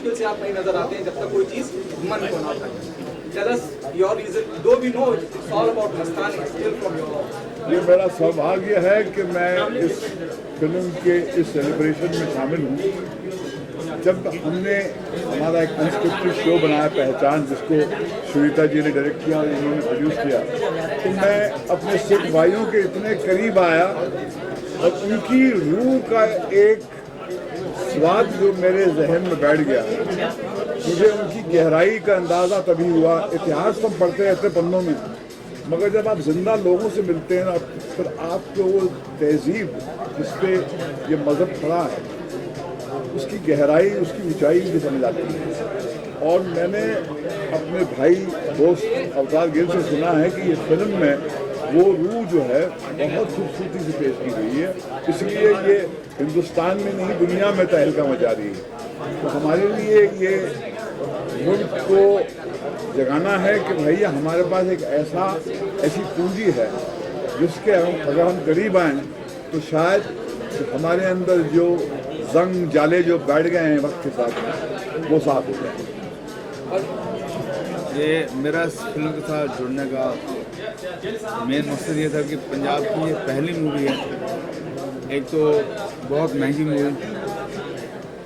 मुश्किल से आप नहीं नजर आते हैं जब तक कोई चीज मन को ना उठाए। Tell us your reason, though we know it's all about Mastani, still from your ये मेरा सौभाग्य है कि मैं इस फिल्म के इस सेलिब्रेशन में शामिल हूँ। जब हमने हमारा एक अनस्क्रिप्टेड शो बनाया पहचान, जिसको श्वेता जी ने डायरेक्ट किया और इन्होंने प्रोड्यूस किया, तो मैं अपने सिख भाइयों के इतने करीब आया और उनकी रूह का एक स्वाद जो मेरे जहन में बैठ गया, मुझे उनकी गहराई का अंदाज़ा तभी हुआ। इतिहास तो हम पढ़ते रहते पन्नों में, मगर जब आप जिंदा लोगों से मिलते हैं ना, फिर आपको वो तहजीब जिस पे ये मज़हब खड़ा है, उसकी गहराई, उसकी ऊंचाई भी समझ आती है। और मैंने अपने भाई दोस्त अवतार गिल से सुना है कि ये फिल्म में वो रूह जो है बहुत खूबसूरती से पेश की गई है, इसलिए ये हिंदुस्तान में नहीं दुनिया में तहलका मचा रही है। तो हमारे लिए ये मुल्क को जगाना है कि भैया हमारे पास एक ऐसी पूंजी है जिसके अगर हम करीब आएँ तो शायद हमारे अंदर जो जंग जाले जो बैठ गए हैं वक्त के साथ, वो साफ हो जाए। ये मेरा इस फिल्म के साथ जुड़ने का मेन मकसद ये था कि पंजाब की ये पहली मूवी है, एक तो बहुत महंगी मूवी,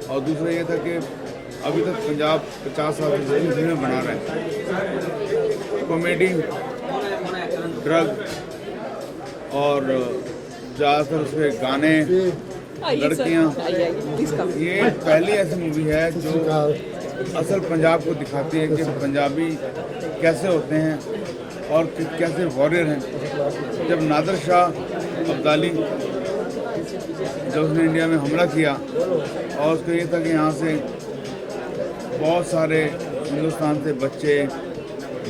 और दूसरा ये था कि अभी तक पंजाब 50 साल से जितनी फिल्में बना रहे हैं, कॉमेडी, ड्रग और ज़्यादातर उसके गाने, लड़कियाँ, ये पहली ऐसी मूवी है जो असल पंजाब को दिखाती है कि पंजाबी कैसे होते हैं और कैसे वॉरियर हैं। जब नादिर शाह अब्दाली जब उसने इंडिया में हमला किया और उसका ये था कि यहाँ से बहुत सारे हिंदुस्तान से बच्चे,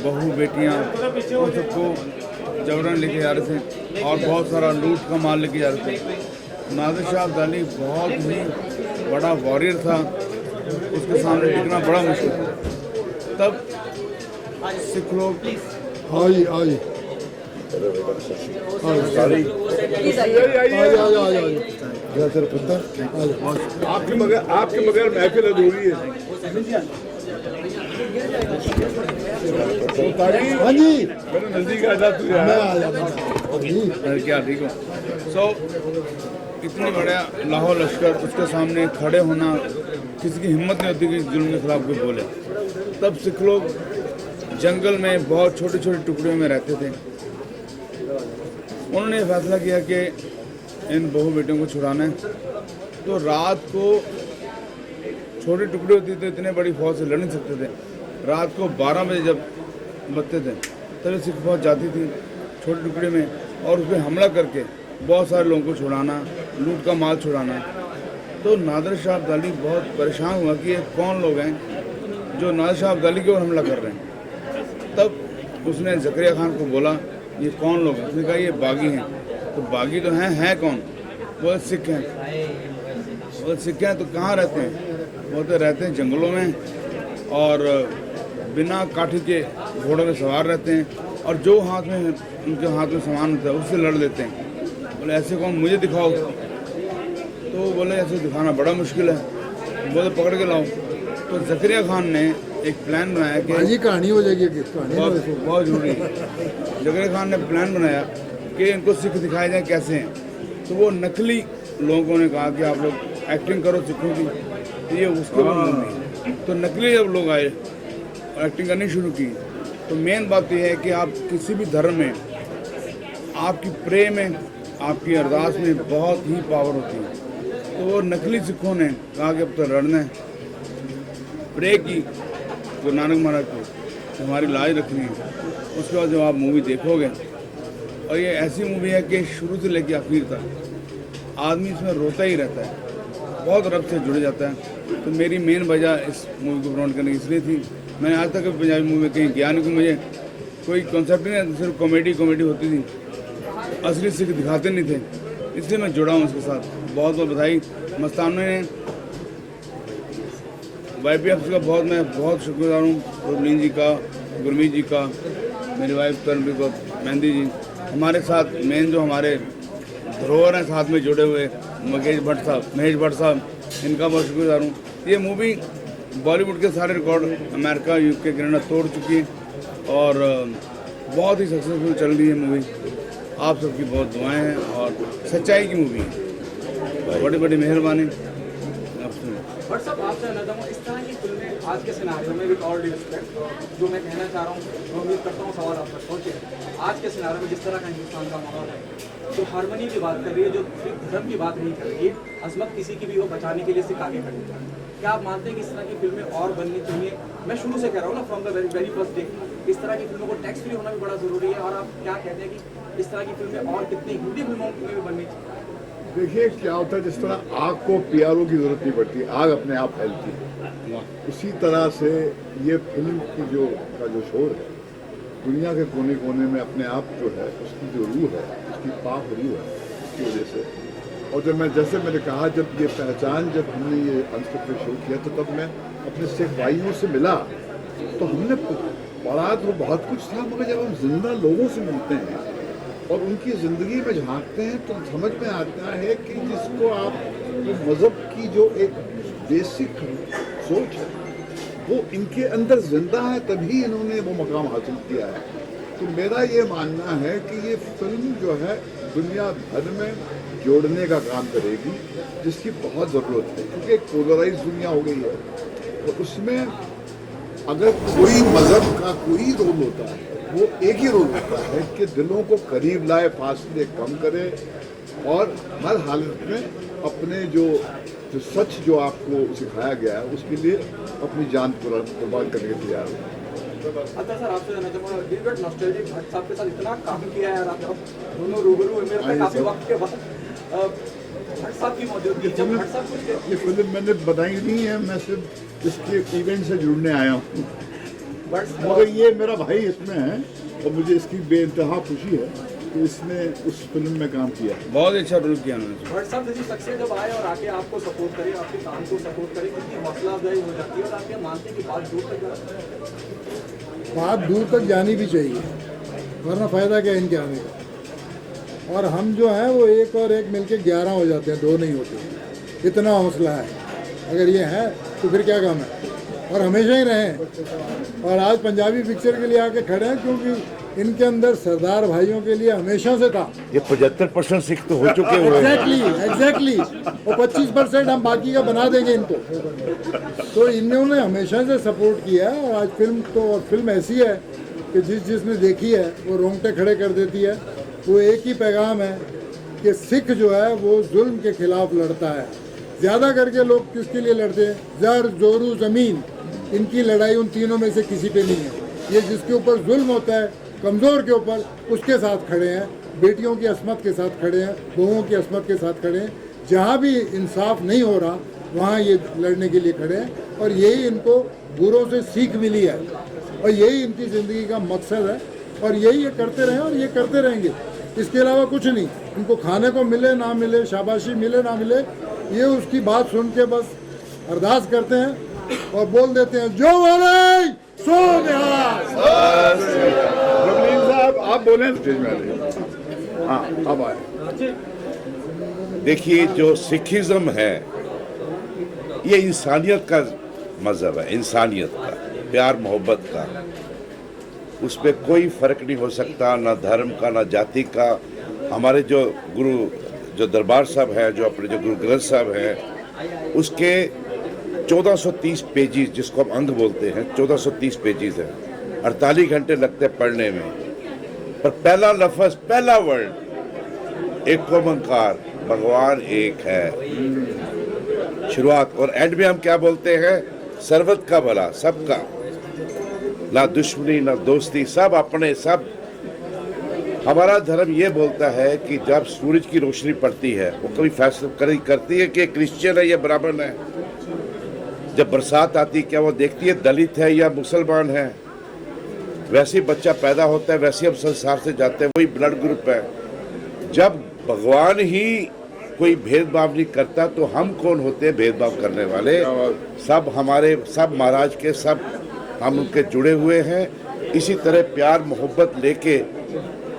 बहू, बेटियाँ, उन सबको जबरन लेके जा रहे थे और बहुत सारा लूट का माल लेके जा रहे थे। नादिर शाह अब्दाली बहुत ही बड़ा वॉरियर था, उसके सामने टिकना बड़ा मुश्किल था। तब सिख लोग आपके बगैर महफिल अधूरी है। हाँ जी, मेरे नजदीक आ जा, क्या ठीक हो। सो इतनी बड़ा लाहौर लश्कर, उसके सामने खड़े होना किसी की हिम्मत नहीं होती कि जुल्म के खिलाफ कोई बोले। तब सिख लोग जंगल में बहुत छोटे छोटे टुकड़ों में रहते थे। उन्होंने फैसला किया कि इन बहू बेटियों को छुड़ाना है, तो रात को छोटे टुकड़े होते थे, इतने बड़ी फौज से लड़ नहीं सकते थे। रात को 12 बजे जब बजते थे तभी सिख फौज जाती थी छोटे टुकड़े में और उस पर हमला करके बहुत सारे लोगों को छुड़ाना, लूट का माल छुड़ाना। तो नादिर शाह अब्दाली बहुत परेशान हुआ कि ये कौन लोग हैं जो नादिर शाह अब्दाली की ओर हमला कर रहे हैं। तब उसने ज़करिया खान को बोला, ये कौन लोग हैं? उसने कहा ये बागी हैं। तो बागी तो हैं कौन? वो सिख हैं। वो सिख हैं तो कहाँ रहते हैं? वो तो रहते हैं जंगलों में और बिना काठी के घोड़ों में सवार रहते हैं और जो हाथ में उनके हाथ में सामान होता है उससे लड़ लेते हैं। बोले ऐसे कौन, मुझे दिखाओ। तो बोले ऐसे दिखाना बड़ा मुश्किल है, बोले पकड़ के लाओ। तो ज़करिया खान ने एक प्लान बनाया कि कहानी हो जाएगी, बहुत जरूरी है। ज़करिया खान ने प्लान बनाया कि इनको सिख दिखाए जाए कैसे हैं। तो वो नकली लोगों ने कहा कि आप लोग एक्टिंग करो सिखों की, तो ये उसके बाद नहीं। तो नकली जब लोग आए और एक्टिंग करनी शुरू की, तो मेन बात यह है कि आप किसी भी धर्म में आपकी प्रे में, आपकी अरदास में बहुत ही पावर होती है। तो वो नकली सिखों ने कहा कि अब तो लड़ना है, प्रे की गुरु नानक महाराज को हमारी लाज रखनी है। उसके बाद जब आप मूवी देखोगे, और ये ऐसी मूवी है कि शुरू से लेकर आखिर तक आदमी इसमें रोता ही रहता है, बहुत रब से जुड़ जाता है। तो मेरी मेन वजह इस मूवी को प्रमोट करने की इसलिए थी। मैंने आज तक पंजाबी मूवी में कहीं गया नहीं, कि मुझे कोई कॉन्सेप्ट नहीं, सिर्फ कॉमेडी होती थी, असली सिख दिखाते नहीं थे, इसलिए मैं जुड़ा हूँ उसके साथ। बहुत बहुत बधाई मस्ताना ने, YPF का मैं बहुत शुक्रगुजार हूँ, रोबलिन जी का, गुरमीत जी का, मेरी वाइफ तनवीर को, मेहंदी जी, हमारे साथ मेन जो हमारे धरोहर हैं साथ में जुड़े हुए, महेश भट्ट साहब, इनका बहुत शुक्रगुजार हूँ। ये मूवी बॉलीवुड के सारे रिकॉर्ड अमेरिका यूके कनाडा तोड़ चुकी है और बहुत ही सक्सेसफुल चल रही है मूवी। आप सबकी बहुत दुआएं हैं और सच्चाई की मूवी है, बड़ी बड़ी मेहरबानी आपसे। बट साहब आपसे कहना चाहूँगा इस तरह की फिल्में आज के सिनारियो में विद ऑल रिस्पेक्ट जो मैं कहना चाह रहा हूँ, मैं उम्मीद करता हूँ सवाल आप तक पहुँचे। आज के सिनारियो में जिस तरह का हिंदुस्तान का माहौल है, जो हारमोनी की बात कर रही है, जो सिर्फ धर्म की बात नहीं कर रही है, अजमत किसी की भी हो बचाने के लिए सिर्फ आगे खड़ी है, क्या आप मानते हैं कि इस तरह की फिल्में और बननी चाहिए? मैं शुरू से कह रहा हूँ ना, from the very first day, इस तरह की फिल्मों को टैक्स फ्री होना भी बड़ा ज़रूरी है। और आप क्या कहते हैं कि इस तरह की फिल्में और कितनी हिंदी फिल्मों में भी बननी चाहिए? देखिए क्या होता है, जिस तरह आग को पीआरओ की जरूरत नहीं पड़ती, आग अपने आप फैलती है, उसी तरह से ये फिल्म की जो शोर है दुनिया के कोने कोने में अपने आप जो है उसकी जो रूह है, उसकी पाक रूह है, उसकी वजह से। और जब जैसे मैंने कहा, जब ये पहचान जब हमने ये अनस्क्रिप्टेड शो किया तो तब मैं अपने सिख भाइयों से मिला तो हमने पढ़ा तो बहुत कुछ था, मगर जब हम जिंदा लोगों से मिलते हैं और उनकी ज़िंदगी में झांकते हैं तो समझ में आता है कि जिसको आप मज़हब की जो एक बेसिक सोच है वो इनके अंदर जिंदा है, तभी इन्होंने वो मकाम हासिल किया है। तो मेरा ये मानना है कि ये फिल्म जो है दुनिया भर में जोड़ने का काम करेगी, जिसकी बहुत ज़रूरत है, क्योंकि एक पोलराइज दुनिया हो गई है। और उसमें अगर कोई मज़हब का कोई रोल होता है वो एक ही रोल होता है कि दिलों को करीब लाए, फासले कम करे और हर हालत में अपने जो सच जो आपको सिखाया गया है उसके लिए अपनी जान कुर्बान करने के तैयार हो। अच्छा सर, आपसे जानना चाहूँगा, डिबेट नॉस्टैल्जिक भट्ट साहब के साथ इतना काम किया है, आप दोनों रूबरू हुए मेरे पे काफ़ी वक्त के बाद भट्ट साहब की मौजूदगी, जब भट्ट साहब कुछ ये फिल्म मैंने बनाई नहीं है, मैं सिर्फ इसके इवेंट से जुड़ने आया हूँ, मगर ये मेरा भाई इसमें है और मुझे इसकी बेइंतहा खुशी है कि इसने उस फिल्म में काम किया। बहुत अच्छा रोल किया उन्होंने। भट्ट साहब जैसी शख्सियत जब आए और आके आपको सपोर्ट करे, आपके काम को सपोर्ट करे, कितनी हौसला अफजाई हो जाती है और आप ये मानते हैं कि बात दूर तक जानी भी चाहिए, वरना फ़ायदा क्या इनके आने का। और हम जो हैं वो एक और एक मिलके 11 हो जाते हैं, 2 नहीं होते, इतना हौसला है। अगर ये है तो फिर क्या काम है, और हमेशा ही रहें। और आज पंजाबी पिक्चर के लिए आके खड़े हैं क्योंकि इनके अंदर सरदार भाइयों के लिए हमेशा से था। ये 75% सिख तो हो चुके हुए हैं। एग्जैक्टली और 25% हम बाकी का बना देंगे इनको। तो इन्होंने हमेशा से सपोर्ट किया है। और आज फिल्म ऐसी है कि जिसने देखी है वो रोंगटे खड़े कर देती है। वो एक ही पैगाम है कि सिख जो है वो जुल्म के खिलाफ लड़ता है। ज़्यादा करके लोग किसके लिए लड़ते हैं? जर जोरू ज़मीन, इनकी लड़ाई उन तीनों में से किसी पे नहीं है। ये जिसके ऊपर जुल्म होता है कमज़ोर के ऊपर, उसके साथ खड़े हैं, बेटियों की असमत के साथ खड़े हैं, बहुओं की असमत के साथ खड़े हैं। जहाँ भी इंसाफ नहीं हो रहा वहाँ ये लड़ने के लिए खड़े हैं। और यही इनको बुरों से सीख मिली है और यही इनकी ज़िंदगी का मकसद है। और यही ये करते रहें और ये करते रहेंगे, इसके अलावा कुछ नहीं। इनको खाने को मिले ना मिले, शाबाशी मिले ना मिले, ये उसकी बात सुन के बस अरदास करते हैं और बोल देते हैं, जो बोले सो निहाल। रवलीन साहब आप बोलें स्टेज में आ जाइए। हाँ अब आए। देखिए, जो सिखिज्म है ये इंसानियत का मजहब है, इंसानियत का, प्यार मोहब्बत का। उस पर कोई फर्क नहीं हो सकता, ना धर्म का ना जाति का। हमारे जो गुरु जो दरबार साहब हैं, जो अपने जो गुरु ग्रंथ साहब हैं, उसके 1430 पेजेस, जिसको हम अंग बोलते हैं, 1430 पेजेस हैं। 48 घंटे लगते हैं पढ़ने में। पर पहला लफ्ज, पहला वर्ड एक ओंकार, भगवान एक है, शुरुआत। और एंड में हम क्या बोलते हैं? सर्वत का भला, सबका, ना दुश्मनी ना दोस्ती, सब अपने सब। हमारा धर्म ये बोलता है कि जब सूरज की रोशनी पड़ती है वो कभी फैसला करती है कि क्रिश्चियन है या ब्राह्मण है। जब बरसात आती है क्या वो देखती है दलित है या मुसलमान है? वैसे ही बच्चा पैदा होता है, वैसे हम संसार से जाते हैं, वही ब्लड ग्रुप है। जब भगवान ही कोई भेदभाव नहीं करता तो हम कौन होते हैं भेदभाव करने वाले? सब हमारे, सब महाराज के, सब हम उनके जुड़े हुए हैं। इसी तरह प्यार मोहब्बत लेके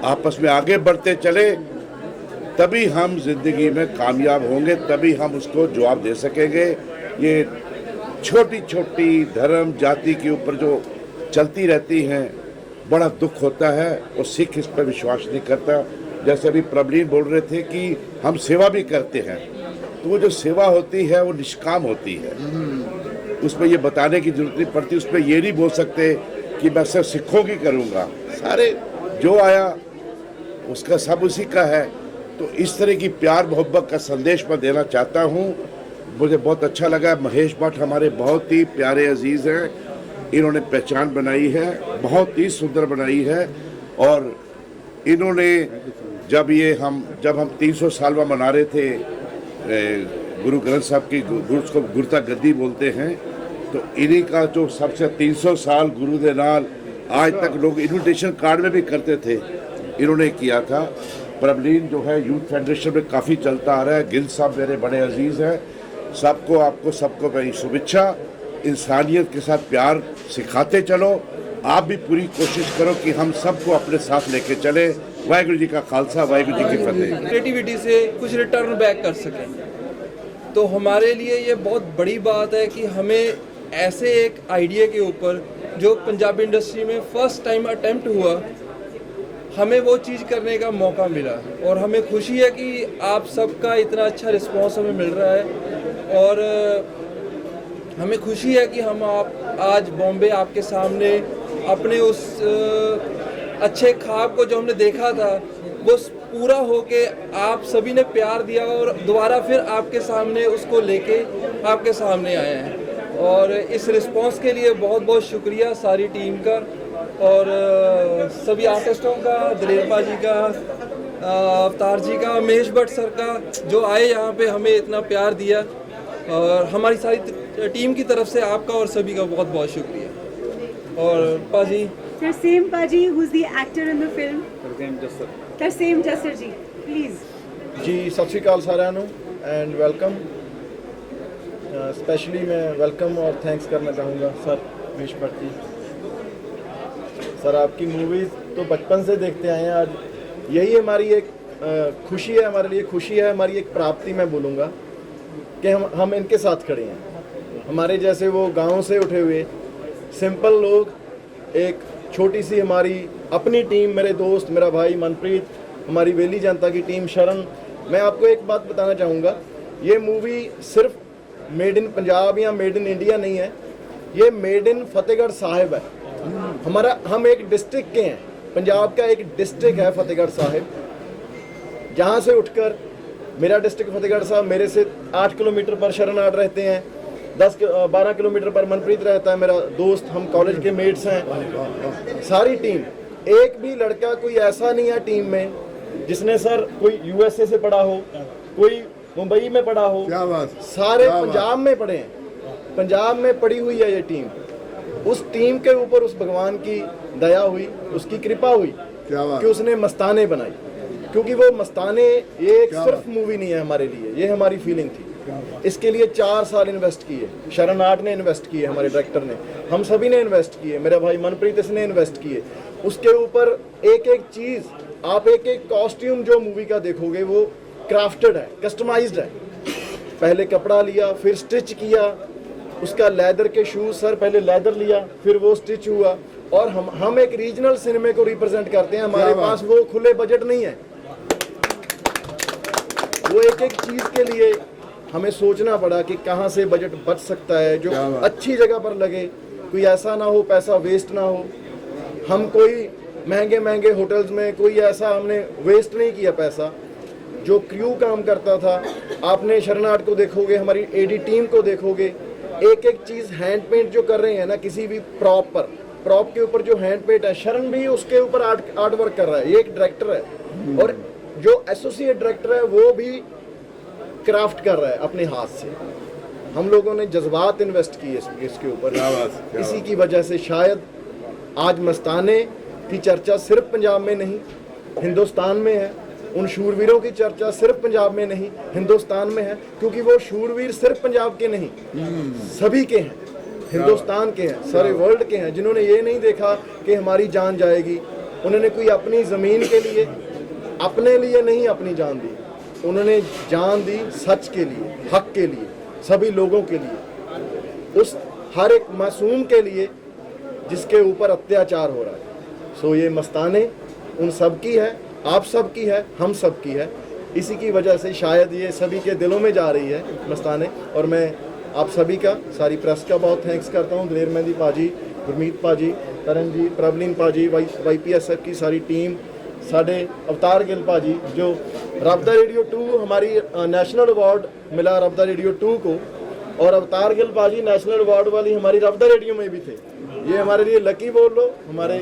आपस में आगे बढ़ते चले, तभी हम जिंदगी में कामयाब होंगे, तभी हम उसको जवाब दे सकेंगे। ये छोटी छोटी धर्म जाति के ऊपर जो चलती रहती हैं, बड़ा दुख होता है और सिख इस पर विश्वास नहीं करता। जैसे अभी प्रबलीन बोल रहे थे कि हम सेवा भी करते हैं, तो वो जो सेवा होती है वो निष्काम होती है, उसमें ये बताने की जरूरत नहीं पड़ती। उसमें ये नहीं बोल सकते कि मैं सिर्फ सिखों की करूँगा, सारे जो आया उसका सब उसी का है। तो इस तरह की प्यार मोहब्बत का संदेश मैं देना चाहता हूँ। मुझे बहुत अच्छा लगा। महेश भट्ट हमारे बहुत ही प्यारे अजीज़ हैं, इन्होंने पहचान बनाई है, बहुत ही सुंदर बनाई है। और इन्होंने जब हम 300 सालवा मना रहे थे गुरु ग्रंथ साहब की, उसको गुरता गद्दी बोलते हैं, तो इन्हीं का जो सबसे 300 साल गुरु दे नाल आज तक लोग इन्विटेशन कार्ड में भी करते थे, इन्होंने किया था। प्रबलीन जो है यूथ फेडरेशन में काफ़ी चलता आ रहा है। गिल साहब मेरे बड़े अजीज़ हैं। सबको आपको सबको मेरी शुभेच्छा। इंसानियत के साथ प्यार सिखाते चलो। आप भी पूरी कोशिश करो कि हम सबको अपने साथ लेके चले। वाहिगुरु जी का खालसा, वाहिगुरु जी की फतेह। क्रिएटिविटी से कुछ रिटर्न बैक कर सकें, तो हमारे लिए ये बहुत बड़ी बात है कि हमें ऐसे एक आइडिया के ऊपर जो पंजाबी इंडस्ट्री में फर्स्ट टाइम अटेम्प्ट हुआ, हमें वो चीज़ करने का मौका मिला। और हमें खुशी है कि आप सबका इतना अच्छा रिस्पांस हमें मिल रहा है। और हमें खुशी है कि हम आज बॉम्बे आपके सामने अपने उस अच्छे ख्वाब को जो हमने देखा था वो पूरा होके आप सभी ने प्यार दिया और दोबारा फिर आपके सामने उसको लेके आपके सामने आए हैं। और इस रिस्पांस के लिए बहुत बहुत शुक्रिया सारी टीम का और सभी आर्टिस्टों का, दिलेर पाजी का, अवतार जी का, महेश भट्ट सर का, जो आए यहाँ पे हमें इतना प्यार दिया। और हमारी सारी टीम की तरफ से आपका और सभी का बहुत बहुत शुक्रिया। और पाजी Sir, same Paji, who's the actor in the film? Tarsaim Jasser ji, please. जी सत श्री अकाल साਰਿਆਂ ਨੂੰ एंड वेलकम। स्पेशली मैं वेलकम और थैंक्स करना चाहूँगा सर महेश भट्ट जी। सर आपकी मूवीज़ तो बचपन से देखते आए हैं, आज यही हमारी एक खुशी है, हमारे लिए खुशी है, हमारी एक प्राप्ति मैं बोलूँगा कि हम इनके साथ खड़े हैं। हमारे जैसे वो गाँव से उठे हुए सिंपल लोग, एक छोटी सी हमारी अपनी टीम, मेरे दोस्त, मेरा भाई मनप्रीत, हमारी वेली जनता की टीम, शरण। मैं आपको एक बात बताना चाहूँगा, ये मूवी सिर्फ मेड इन पंजाब या मेड इन इंडिया नहीं है, ये मेड इन फतेहगढ़ साहिब है। हम एक डिस्ट्रिक्ट के हैं, पंजाब का एक डिस्ट्रिक्ट है फतेहगढ़ साहिब, जहाँ से उठकर मेरा डिस्ट्रिक्ट फतेहगढ़ साहब, मेरे से 8 किलोमीटर पर शरण आर्ट रहते हैं, 10-12 किलोमीटर पर मनप्रीत रहता है मेरा दोस्त, हम कॉलेज के मेट्स हैं। सारी टीम, एक भी लड़का कोई ऐसा नहीं है टीम में जिसने सर कोई यूएसए से पढ़ा हो, कोई मुंबई में पढ़ा हो, क्या बात, सारे पंजाब में पढ़े हैं, पंजाब में पढ़ी हुई है ये टीम। उस टीम के ऊपर उस भगवान की दया हुई, उसकी कृपा हुई कि उसने मस्ताने बनाई। क्योंकि वो मस्ताने ये एक सिर्फ मूवी नहीं है हमारे लिए, ये हमारी फीलिंग थी। इसके लिए 4 साल इन्वेस्ट किए, शरण आर्ट ने इन्वेस्ट किए, हमारे डायरेक्टर ने, हम सभी ने इन्वेस्ट किए, मेरा भाई मनप्रीत इसने इन्वेस्ट किए। उसके ऊपर एक एक चीज़, आप एक एक कॉस्ट्यूम जो मूवी का देखोगे वो क्राफ्टेड है, कस्टमाइज्ड है। पहले कपड़ा लिया, फिर स्टिच किया, उसका लेदर के शूज, सर पहले लेदर लिया, फिर वो स्टिच हुआ। और हम एक रीजनल सिनेमा को रिप्रेजेंट करते हैं, हमारे पास वो खुले बजट नहीं है। वो एक एक चीज़ के लिए हमें सोचना पड़ा कि कहाँ से बजट बच सकता है जो अच्छी जगह पर लगे, कोई ऐसा ना हो पैसा वेस्ट ना हो। हम कोई महंगे महंगे होटल्स में कोई ऐसा हमने वेस्ट नहीं किया पैसा। जो क्रू काम करता था, आपने शरण आर्ट को देखोगे, हमारी एडी टीम को देखोगे, एक एक चीज़ हैंड पेंट जो कर रहे हैं ना, किसी भी प्रॉप पर, प्रॉप के ऊपर जो हैंड पेंट है, शरण भी उसके ऊपर आर्ट वर्क कर रहा है। ये एक डायरेक्टर है और जो एसोसिएट डायरेक्टर है वो भी क्राफ्ट कर रहा है अपने हाथ से। हम लोगों ने जज्बात इन्वेस्ट किए इसके ऊपर, इसी की वजह से शायद आज मस्ताने की चर्चा सिर्फ पंजाब में नहीं हिंदुस्तान में है। उन शूरवीरों की चर्चा सिर्फ पंजाब में नहीं हिंदुस्तान में है, क्योंकि वो शूरवीर सिर्फ पंजाब के नहीं, सभी के हैं, हिंदुस्तान के हैं, सारे वर्ल्ड के हैं, जिन्होंने ये नहीं देखा कि हमारी जान जाएगी। उन्होंने कोई अपनी ज़मीन के लिए, अपने लिए नहीं अपनी जान दी, उन्होंने जान दी सच के लिए, हक के लिए, सभी लोगों के लिए। उस हर एक मासूम के लिए जिसके ऊपर अत्याचार हो रहा है। सो ये मस्ताने उन सब की है, आप सब की है, हम सब की है। इसी की वजह से शायद ये सभी के दिलों में जा रही है मस्ताने। और मैं आप सभी का, सारी प्रेस का बहुत थैंक्स करता हूँ। दिलेर मेहंदी पाजी, गुरमीत पाजी, करण जी, प्रबलीन पाजी, YPSF की सारी टीम, साढ़े अवतार गिल पाजी, जो रब दा रेडियो 2 हमारी नेशनल अवार्ड मिला रब दा रेडियो 2 को, और अवतार गिल पाजी नेशनल अवार्ड वाली हमारी रब दा रेडियो में भी थे। ये हमारे लिए लकी बोल लो, हमारे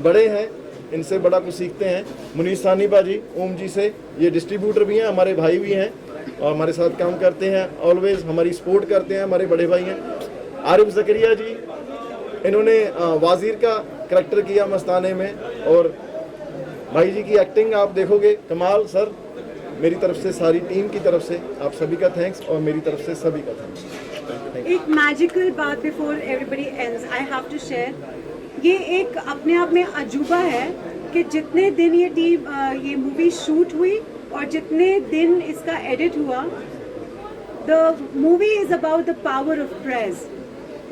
बड़े हैं, इनसे बड़ा कुछ सीखते हैं। मुनीर सानी बाजी ओम जी से, ये डिस्ट्रीब्यूटर भी हैं, हमारे भाई भी हैं और हमारे साथ काम करते हैं, ऑलवेज हमारी सपोर्ट करते हैं, हमारे बड़े भाई हैं। आरिफ जकरिया जी, इन्होंने वाजीर का करैक्टर किया मस्ताने में, और भाई जी की एक्टिंग आप देखोगे कमाल। सर मेरी तरफ से, सारी टीम की तरफ से आप सभी का थैंक्स, और मेरी तरफ से सभी का थैंक्स। एक मैजिकल बात before everybody ends I have to share, ये एक अपने आप में अजूबा है कि जितने दिन ये मूवी शूट हुई और जितने दिन इसका एडिट हुआ, the movie is about the power of press.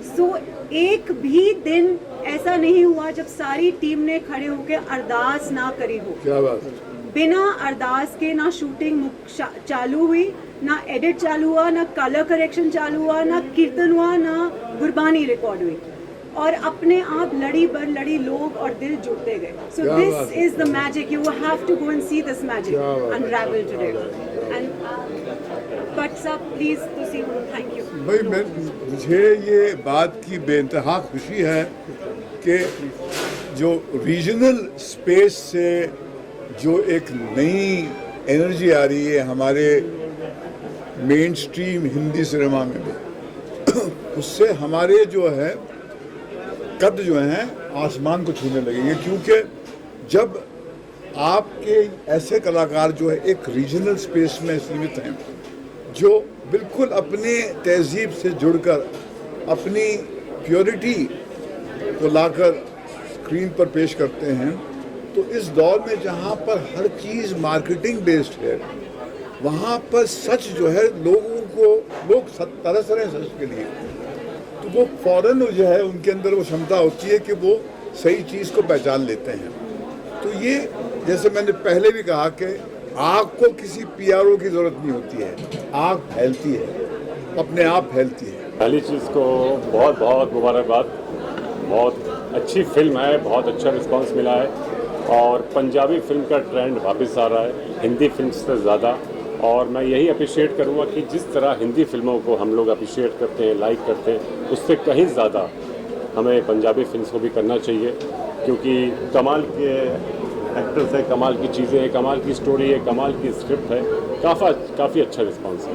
So एक भी दिन ऐसा नहीं हुआ जब सारी टीम ने खड़े होकर अरदास ना करी हो। क्या बात, बिना अरदास के ना शूटिंग चालू हुई, ना एडिट चालू हुआ, ना कलर करेक्शन चालू हुआ, ना कीर्तन हुआ, ना गुरबानी रिकॉर्ड हुई, और अपने आप लड़ी बर लड़ी लोग और दिल जुड़ते गए। So this is the magic, you have to go and see this magic unravel today. And but सब please to see, thank you भाई। मुझे ये बात की बेइंतहा खुशी है कि जो रीजनल स्पेस से जो एक नई एनर्जी आ रही है हमारे मेन स्ट्रीम हिंदी सिनेमा में भी, उससे हमारे जो है कद जो हैं आसमान को छूने लगेंगे। क्योंकि जब आपके ऐसे कलाकार जो है एक रीजनल स्पेस में सीमित हैं, जो बिल्कुल अपनी तहजीब से जुड़कर अपनी प्योरिटी को लाकर स्क्रीन पर पेश करते हैं, तो इस दौर में जहाँ पर हर चीज़ मार्केटिंग बेस्ड है, वहाँ पर सच जो है लोग तरस रहे हैं सच के लिए, तो वो फौरन जो है उनके अंदर वो क्षमता होती है कि वो सही चीज़ को पहचान लेते हैं। तो ये जैसे मैंने पहले भी कहा कि आग को किसी PRO की ज़रूरत नहीं होती है, आग फैलती है, अपने आप फैलती है। पहली चीज़ को बहुत बहुत मुबारकबाद, बहुत अच्छी फिल्म है, बहुत अच्छा रिस्पांस मिला है, और पंजाबी फिल्म का ट्रेंड वापस आ रहा है हिंदी फिल्म से ज़्यादा। और मैं यही अप्रिशिएट करूँगा कि जिस तरह हिंदी फिल्मों को हम लोग अप्रिशिएट करते हैं, लाइक करते हैं, उससे कहीं ज़्यादा हमें पंजाबी फिल्म्स को भी करना चाहिए, क्योंकि कमाल के एक्टर्स हैं, कमाल की चीज़ें हैं, कमाल की स्टोरी है, कमाल की स्क्रिप्ट है, काफ़ी अच्छा रिस्पांस है।